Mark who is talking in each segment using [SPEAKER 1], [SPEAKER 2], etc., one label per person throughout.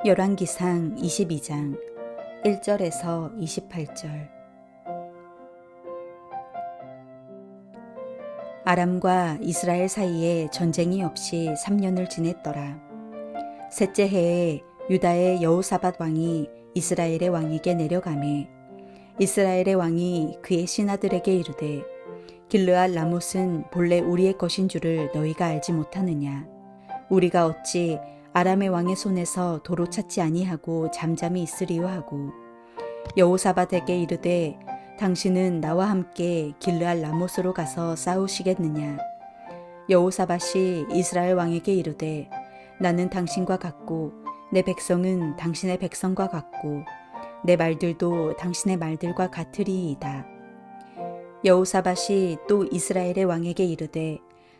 [SPEAKER 1] 열왕기상 22장 1절에서 28절. 아람과 이스라엘 사이에 전쟁이 없이 3년을 지냈더라. 셋째 해에 유다의 여호사밧 왕이 이스라엘의 왕에게 내려가매 이스라엘의 왕이 그의 신하들에게 이르되 길르앗 라못은 본래 우리의 것인 줄을 너희가 알지 못하느냐. 우리가 어찌 아람의 왕의 손에서 도로 찾지 아니하고 잠잠히 있으리요 하고 여호사밧에게 이르되 당신은 나와 함께 길르앗 라못으로 가서 싸우시겠느냐. 여호사밧이 이스라엘 왕에게 이르되 나는 당신과 같고 내 백성은 당신의 백성과 같고 내 말들도 당신의 말들과 같으리이다. 여호사밧이 또 이스라엘의 왕에게 이르되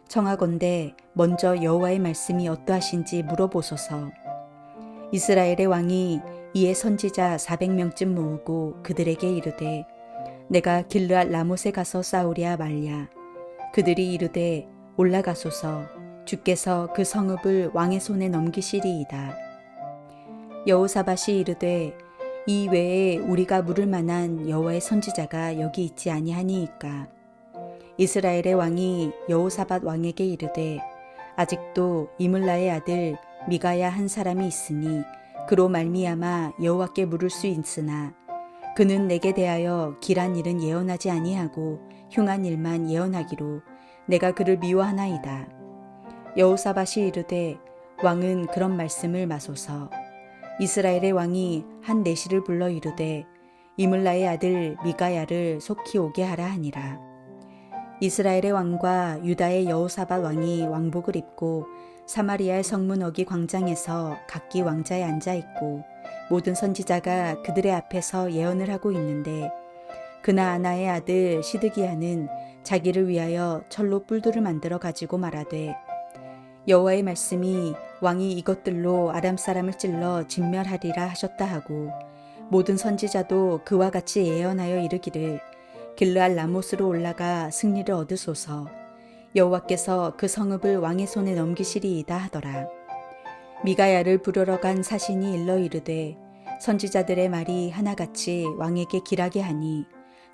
[SPEAKER 1] 청하건대 먼저 여호와의 말씀이 어떠하신지 물어보소서. 이스라엘의 왕이 이에 선지자 400명쯤 모으고 그들에게 이르되 내가 길르앗 라못에 가서 싸우랴 말랴. 그들이 이르되 올라가소서. 주께서 그 성읍을 왕의 손에 넘기시리이다. 여호사밧이 이르되 이 외에 우리가 물을 만한 여호와의 선지자가 여기 있지 아니하니이까. 이스라엘의 왕이 여호사밧 왕에게 이르되 아직도 이물라의 아들 미가야 한 사람이 있으니 그로 말미암아 여호와께 물을 수 있으나 그는 내게 대하여 길한 일은 예언하지 아니하고 흉한 일만 예언하기로 내가 그를 미워하나이다. 여호사밧이 이르되 왕은 그런 말씀을 마소서. 이스라엘의 왕이 한 내시를 불러 이르되 이물라의 아들 미가야를 속히 오게 하라 하니라. 이스라엘의 왕과 유다의 여호사밧 왕이 왕복을 입고 사마리아의 성문 어기 광장에서 각기 왕자에 앉아 있고 모든 선지자가 그들의 앞에서 예언을 하고 있는데 그나아나의 아들 시드기야는 자기를 위하여 철로 뿔들을 만들어 가지고 말하되 여호와의 말씀이 왕이 이것들로 아람 사람을 찔러 진멸하리라 하셨다 하고 모든 선지자도 그와 같이 예언하여 이르기를 길르앗 라못으로 올라가 승리를 얻으소서. 여호와께서 그 성읍을 왕의 손에 넘기시리이다 하더라. 미가야를 부르러 간 사신이 일러 이르되 선지자들의 말이 하나같이 왕에게 길하게 하니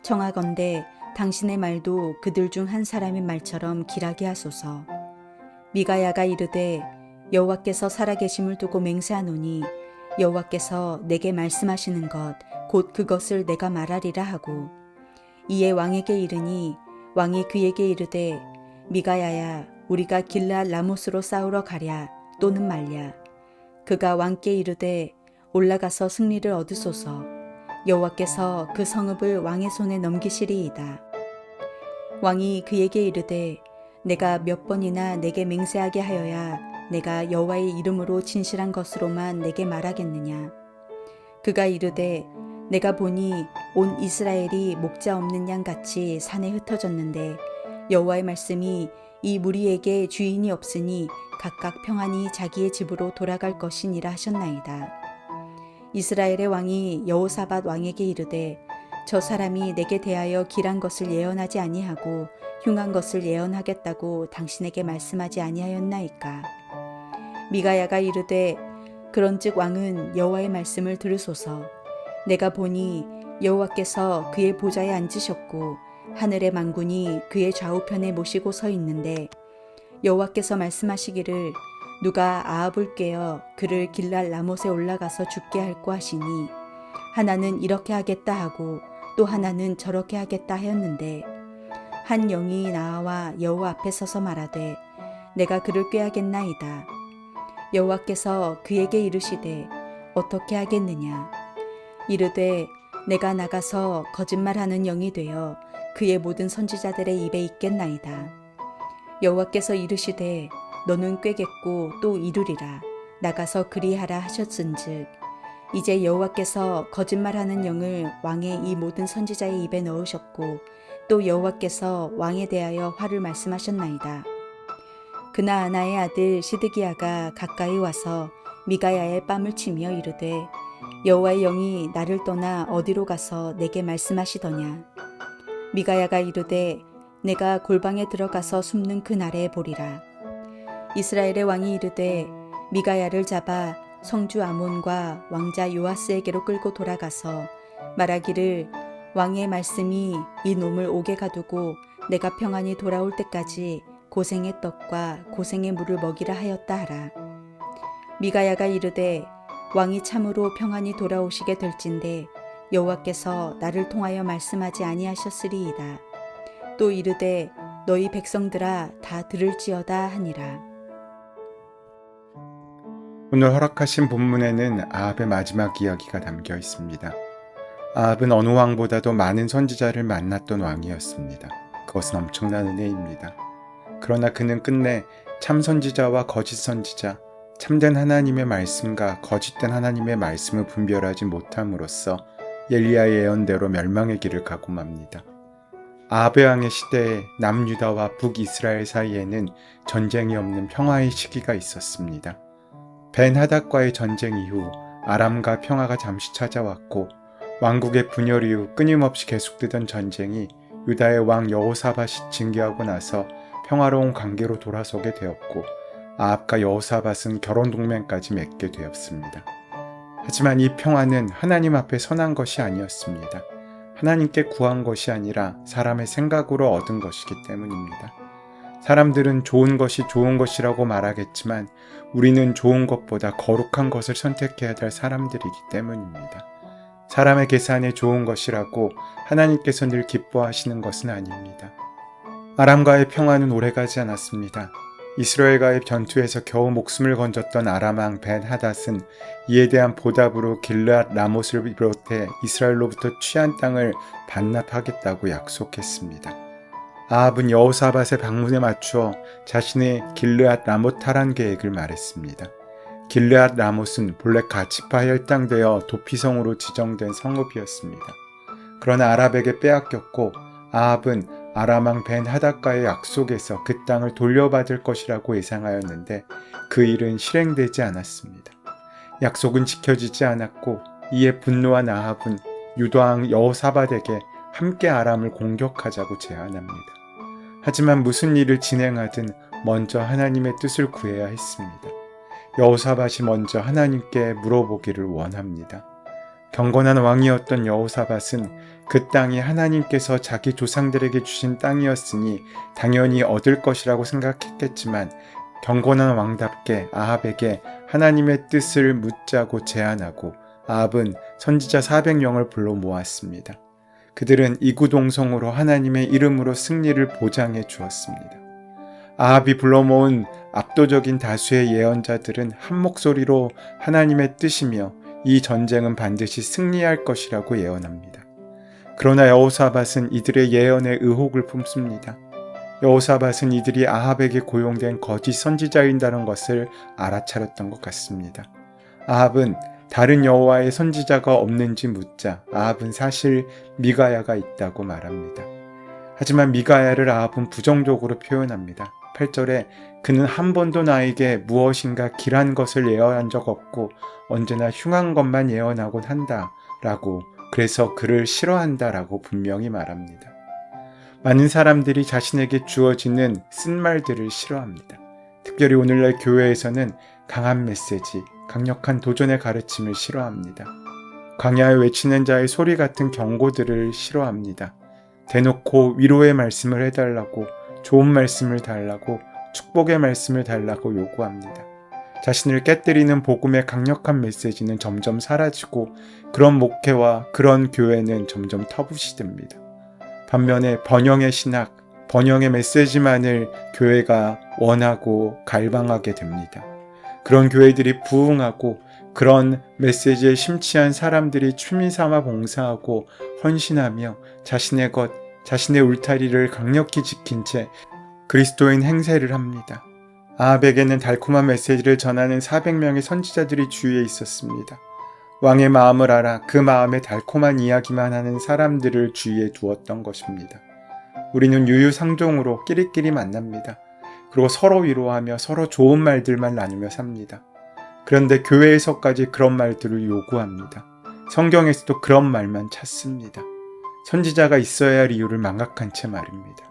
[SPEAKER 1] 청하건대 당신의 말도 그들 중 한 사람의 말처럼 길하게 하소서. 미가야가 이르되 여호와께서 살아계심을 두고 맹세하노니 여호와께서 내게 말씀하시는 것 곧 그것을 내가 말하리라 하고 이에 왕에게 이르니 왕이 그에게 이르되 미가야야 우리가 길르앗 라못으로 싸우러 가랴 또는 말랴. 그가 왕께 이르되 올라가서 승리를 얻으소서. 여호와께서 그 성읍을 왕의 손에 넘기시리이다. 왕이 그에게 이르되 내가 몇 번이나 내게 맹세하게 하여야 내가 여호와의 이름으로 진실한 것으로만 내게 말하겠느냐. 그가 이르되 내가 보니 온 이스라엘이 목자 없는 양같이 산에 흩어졌는데 여호와의 말씀이 이 무리에게 주인이 없으니 각각 평안히 자기의 집으로 돌아갈 것이니라 하셨나이다. 이스라엘의 왕이 여호사밧 왕에게 이르되 저 사람이 내게 대하여 길한 것을 예언하지 아니하고 흉한 것을 예언하겠다고 당신에게 말씀하지 아니하였나이까. 미가야가 이르되 그런즉 왕은 여호와의 말씀을 들으소서. 내가 보니 여호와께서 그의 보좌에 앉으셨고 하늘의 만군이 그의 좌우편에 모시고 서 있는데 여호와께서 말씀하시기를 누가 아합을 꾀어 그를 길르앗 라못에 올라가서 죽게 할꼬 하시니 하나는 이렇게 하겠다 하고 또 하나는 저렇게 하겠다 하였는데 한 영이 나와 여호와 앞에 서서 말하되 내가 그를 꾀하겠나이다. 여호와께서 그에게 이르시되 어떻게 하겠느냐. 이르되 내가 나가서 거짓말하는 영이 되어 그의 모든 선지자들의 입에 있겠나이다. 여호와께서 이르시되 너는 꾀겠고 또 이루리라. 나가서 그리하라 하셨은즉 이제 여호와께서 거짓말하는 영을 왕의 이 모든 선지자의 입에 넣으셨고 또 여호와께서 왕에 대하여 화를 말씀하셨나이다. 그나아나의 아들 시드기야가 가까이 와서 미가야의 뺨을 치며 이르되 여호와의 영이 나를 떠나 어디로 가서 내게 말씀하시더냐. 미가야가 이르되 내가 골방에 들어가서 숨는 그날에 보리라. 이스라엘의 왕이 이르되 미가야를 잡아 성주 아몬과 왕자 요아스에게로 끌고 돌아가서 말하기를 왕의 말씀이 이 놈을 옥에 가두고 내가 평안히 돌아올 때까지 고생의 떡과 고생의 물을 먹이라 하였다 하라. 미가야가 이르되 왕이 참으로 평안히 돌아오시게 될진데 여호와께서 나를 통하여 말씀하지 아니하셨으리이다. 또 이르되 너희 백성들아 다 들을지어다 하니라.
[SPEAKER 2] 오늘 허락하신 본문에는 아합의 마지막 이야기가 담겨 있습니다. 아합은 어느 왕보다도 많은 선지자를 만났던 왕이었습니다. 그것은 엄청난 은혜입니다. 그러나 그는 끝내 참 선지자와 거짓 선지자, 참된 하나님의 말씀과 거짓된 하나님의 말씀을 분별하지 못함으로써 엘리야의 예언대로 멸망의 길을 가고 맙니다. 아합의 왕의 시대에 남유다와 북이스라엘 사이에는 전쟁이 없는 평화의 시기가 있었습니다. 벤하닷과의 전쟁 이후 아람과 평화가 잠시 찾아왔고 왕국의 분열 이후 끊임없이 계속되던 전쟁이 유다의 왕 여호사밧이 징계하고 나서 평화로운 관계로 돌아서게 되었고 아합과 여호사밧은 결혼 동맹까지 맺게 되었습니다. 하지만 이 평화는 하나님 앞에 선한 것이 아니었습니다. 하나님께 구한 것이 아니라 사람의 생각으로 얻은 것이기 때문입니다. 사람들은 좋은 것이 좋은 것이라고 말하겠지만 우리는 좋은 것보다 거룩한 것을 선택해야 될 사람들이기 때문입니다. 사람의 계산에 좋은 것이라고 하나님께서 늘 기뻐하시는 것은 아닙니다. 아람과의 평화는 오래가지 않았습니다. 이스라엘과의 전투에서 겨우 목숨을 건졌던 아람왕 벤하닷은 이에 대한 보답으로 길르앗 라못을 비롯해 이스라엘로부터 취한 땅을 반납하겠다고 약속했습니다. 아합은 여호사밧의 방문에 맞추어 자신의 길르앗 라못 탈환 계획을 말했습니다. 길르앗 라못은 본래 가치파 혈당되어 도피성으로 지정된 성읍이었습니다. 그러나 아합에게 빼앗겼고 아합은 아람왕 벤하닷과의 약속에서 그 땅을 돌려받을 것이라고 예상하였는데 그 일은 실행되지 않았습니다. 약속은 지켜지지 않았고 이에 분노한 아합은 유다왕 여호사밧에게 함께 아람을 공격하자고 제안합니다. 하지만 무슨 일을 진행하든 먼저 하나님의 뜻을 구해야 했습니다. 여호사밧이 먼저 하나님께 물어보기를 원합니다. 경건한 왕이었던 여호사밧은 그 땅이 하나님께서 자기 조상들에게 주신 땅이었으니 당연히 얻을 것이라고 생각했겠지만 경건한 왕답게 아합에게 하나님의 뜻을 묻자고 제안하고 아합은 선지자 400명을 불러 모았습니다. 그들은 이구동성으로 하나님의 이름으로 승리를 보장해 주었습니다. 아합이 불러 모은 압도적인 다수의 예언자들은 한 목소리로 하나님의 뜻이며 이 전쟁은 반드시 승리할 것이라고 예언합니다. 그러나 여호사밧은 이들의 예언에 의혹을 품습니다. 여호사밧은 이들이 아합에게 고용된 거짓 선지자인다는 것을 알아차렸던 것 같습니다. 아합은 다른 여호와의 선지자가 없는지 묻자 아합은 사실 미가야가 있다고 말합니다. 하지만 미가야를 아합은 부정적으로 표현합니다. 8절에 그는 한 번도 나에게 무엇인가 길한 것을 예언한 적 없고 언제나 흉한 것만 예언하곤 한다 라고, 그래서 그를 싫어한다 라고 분명히 말합니다. 많은 사람들이 자신에게 주어지는 쓴말들을 싫어합니다. 특별히 오늘날 교회에서는 강한 메시지, 강력한 도전의 가르침을 싫어합니다. 광야에 외치는 자의 소리 같은 경고들을 싫어합니다. 대놓고 위로의 말씀을 해달라고, 좋은 말씀을 달라고, 축복의 말씀을 달라고 요구합니다. 자신을 깨뜨리는 복음의 강력한 메시지는 점점 사라지고 그런 목회와 그런 교회는 점점 터부시됩니다. 반면에 번영의 신학, 번영의 메시지만을 교회가 원하고 갈망하게 됩니다. 그런 교회들이 부흥하고 그런 메시지에 심취한 사람들이 취미 삼아 봉사하고 헌신하며 자신의 것, 자신의 울타리를 강력히 지킨 채 그리스도인 행세를 합니다. 아합에게는 달콤한 메시지를 전하는 400명의 선지자들이 주위에 있었습니다. 왕의 마음을 알아 그 마음에 달콤한 이야기만 하는 사람들을 주위에 두었던 것입니다. 우리는 유유상종으로 끼리끼리 만납니다. 그리고 서로 위로하며 서로 좋은 말들만 나누며 삽니다. 그런데 교회에서까지 그런 말들을 요구합니다. 성경에서도 그런 말만 찾습니다. 선지자가 있어야 할 이유를 망각한 채 말입니다.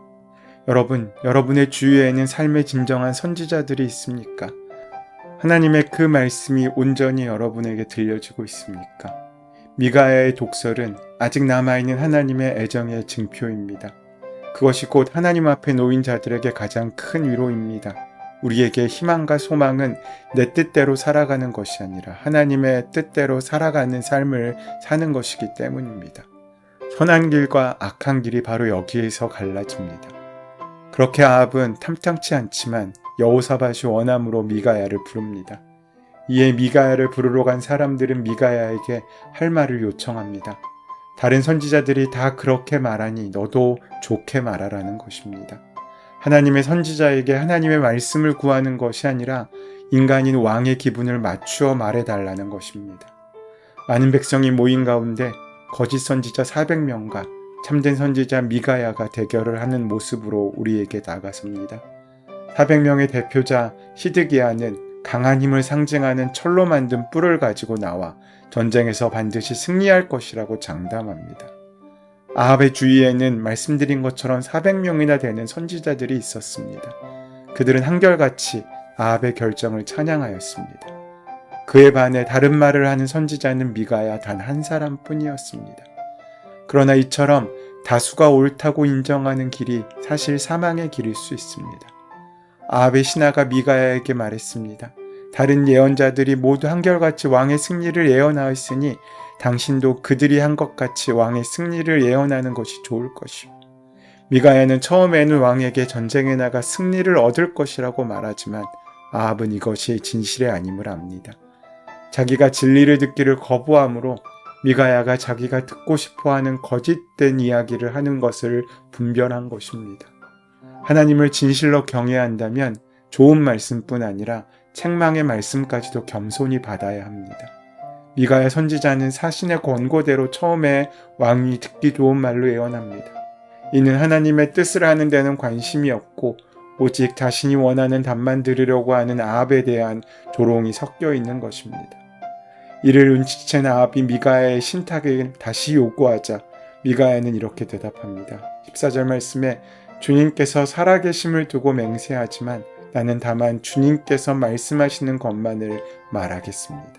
[SPEAKER 2] 여러분, 여러분의 주위에는 삶의 진정한 선지자들이 있습니까? 하나님의 그 말씀이 온전히 여러분에게 들려지고 있습니까? 미가야의 독설은 아직 남아있는 하나님의 애정의 증표입니다. 그것이 곧 하나님 앞에 놓인 자들에게 가장 큰 위로입니다. 우리에게 희망과 소망은 내 뜻대로 살아가는 것이 아니라 하나님의 뜻대로 살아가는 삶을 사는 것이기 때문입니다. 선한 길과 악한 길이 바로 여기에서 갈라집니다. 그렇게 아합은 탐탁치 않지만 여호사밧이 원함으로 미가야를 부릅니다. 이에 미가야를 부르러 간 사람들은 미가야에게 할 말을 요청합니다. 다른 선지자들이 다 그렇게 말하니 너도 좋게 말하라는 것입니다. 하나님의 선지자에게 하나님의 말씀을 구하는 것이 아니라 인간인 왕의 기분을 맞추어 말해달라는 것입니다. 많은 백성이 모인 가운데 거짓 선지자 400명과 참된 선지자 미가야가 대결을 하는 모습으로 우리에게 다가섭니다. 400명의 대표자 시드기야는 강한 힘을 상징하는 철로 만든 뿔을 가지고 나와 전쟁에서 반드시 승리할 것이라고 장담합니다. 아합의 주위에는 말씀드린 것처럼 400명이나 되는 선지자들이 있었습니다. 그들은 한결같이 아합의 결정을 찬양하였습니다. 그에 반해 다른 말을 하는 선지자는 미가야 단 한 사람뿐이었습니다. 그러나 이처럼 다수가 옳다고 인정하는 길이 사실 사망의 길일 수 있습니다. 아합의 신하가 미가야에게 말했습니다. 다른 예언자들이 모두 한결같이 왕의 승리를 예언하였으니 당신도 그들이 한 것 같이 왕의 승리를 예언하는 것이 좋을 것이오. 미가야는 처음에는 왕에게 전쟁에 나가 승리를 얻을 것이라고 말하지만 아합은 이것이 진실이 아님을 압니다. 자기가 진리를 듣기를 거부함으로 미가야가 자기가 듣고 싶어하는 거짓된 이야기를 하는 것을 분별한 것입니다. 하나님을 진실로 경외한다면 좋은 말씀뿐 아니라 책망의 말씀까지도 겸손히 받아야 합니다. 미가야 선지자는 사신의 권고대로 처음에 왕이 듣기 좋은 말로 예언합니다. 이는 하나님의 뜻을 하는 데는 관심이 없고 오직 자신이 원하는 답만 들으려고 하는 아합에 대한 조롱이 섞여 있는 것입니다. 이를 눈치챈 아합이 미가야의 신탁을 다시 요구하자 미가야는 이렇게 대답합니다. 14절 말씀에 주님께서 살아계심을 두고 맹세하지만 나는 다만 주님께서 말씀하시는 것만을 말하겠습니다.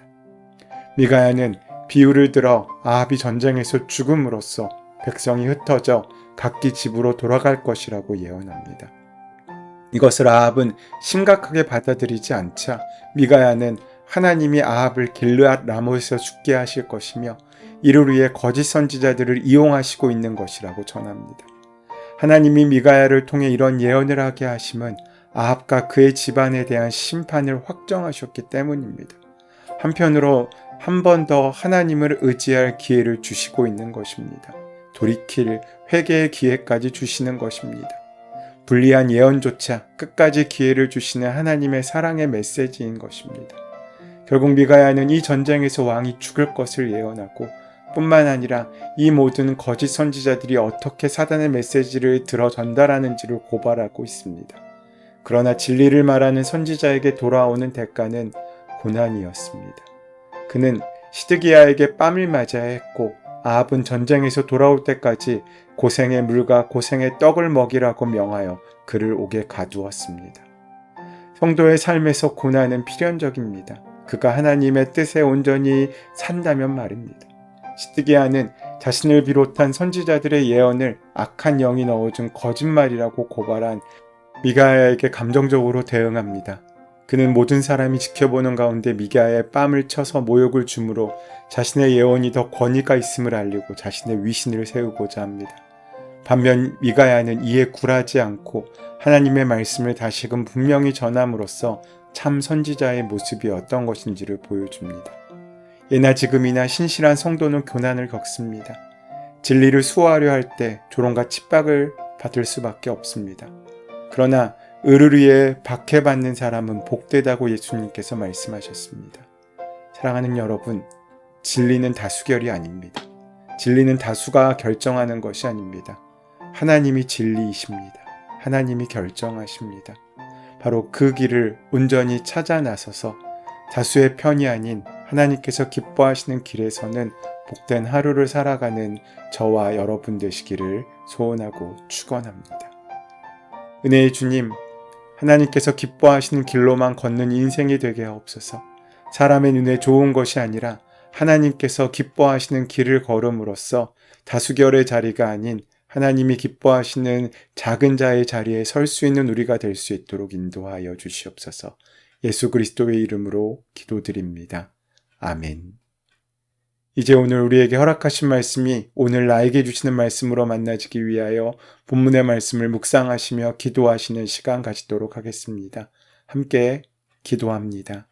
[SPEAKER 2] 미가야는 비유를 들어 아합이 전쟁에서 죽음으로써 백성이 흩어져 각기 집으로 돌아갈 것이라고 예언합니다. 이것을 아합은 심각하게 받아들이지 않자 미가야는 하나님이 아합을 길르앗 라못에서 죽게 하실 것이며 이를 위해 거짓 선지자들을 이용하시고 있는 것이라고 전합니다. 하나님이 미가야를 통해 이런 예언을 하게 하심은 아합과 그의 집안에 대한 심판을 확정하셨기 때문입니다. 한편으로 한 번 더 하나님을 의지할 기회를 주시고 있는 것입니다. 돌이킬 회개의 기회까지 주시는 것입니다. 불리한 예언조차 끝까지 기회를 주시는 하나님의 사랑의 메시지인 것입니다. 결국 미가야는 이 전쟁에서 왕이 죽을 것을 예언하고 뿐만 아니라 이 모든 거짓 선지자들이 어떻게 사단의 메시지를 들어 전달하는지를 고발하고 있습니다. 그러나 진리를 말하는 선지자에게 돌아오는 대가는 고난이었습니다. 그는 시드기야에게 뺨을 맞아야 했고 아합은 전쟁에서 돌아올 때까지 고생의 물과 고생의 떡을 먹이라고 명하여 그를 옥에 가두었습니다. 성도의 삶에서 고난은 필연적입니다. 그가 하나님의 뜻에 온전히 산다면 말입니다. 시드기야는 자신을 비롯한 선지자들의 예언을 악한 영이 넣어준 거짓말이라고 고발한 미가야에게 감정적으로 대응합니다. 그는 모든 사람이 지켜보는 가운데 미가야의 뺨을 쳐서 모욕을 주므로 자신의 예언이 더 권위가 있음을 알리고 자신의 위신을 세우고자 합니다. 반면 미가야는 이에 굴하지 않고 하나님의 말씀을 다시금 분명히 전함으로써 참 선지자의 모습이 어떤 것인지를 보여줍니다. 예나 지금이나 신실한 성도는 고난을 겪습니다. 진리를 수호하려 할 때 조롱과 핍박을 받을 수밖에 없습니다. 그러나 의를 위해 박해받는 사람은 복되다고 예수님께서 말씀하셨습니다. 사랑하는 여러분, 진리는 다수결이 아닙니다. 진리는 다수가 결정하는 것이 아닙니다. 하나님이 진리이십니다. 하나님이 결정하십니다. 바로 그 길을 온전히 찾아 나서서 다수의 편이 아닌 하나님께서 기뻐하시는 길에서는 복된 하루를 살아가는 저와 여러분 되시기를 소원하고 축원합니다. 은혜의 주님, 하나님께서 기뻐하시는 길로만 걷는 인생이 되게 하옵소서. 사람의 눈에 좋은 것이 아니라 하나님께서 기뻐하시는 길을 걸음으로써 다수결의 자리가 아닌 하나님이 기뻐하시는 작은 자의 자리에 설 수 있는 우리가 될 수 있도록 인도하여 주시옵소서. 예수 그리스도의 이름으로 기도드립니다. 아멘. 이제 오늘 우리에게 허락하신 말씀이 오늘 나에게 주시는 말씀으로 만나지기 위하여 본문의 말씀을 묵상하시며 기도하시는 시간 가지도록 하겠습니다. 함께 기도합니다.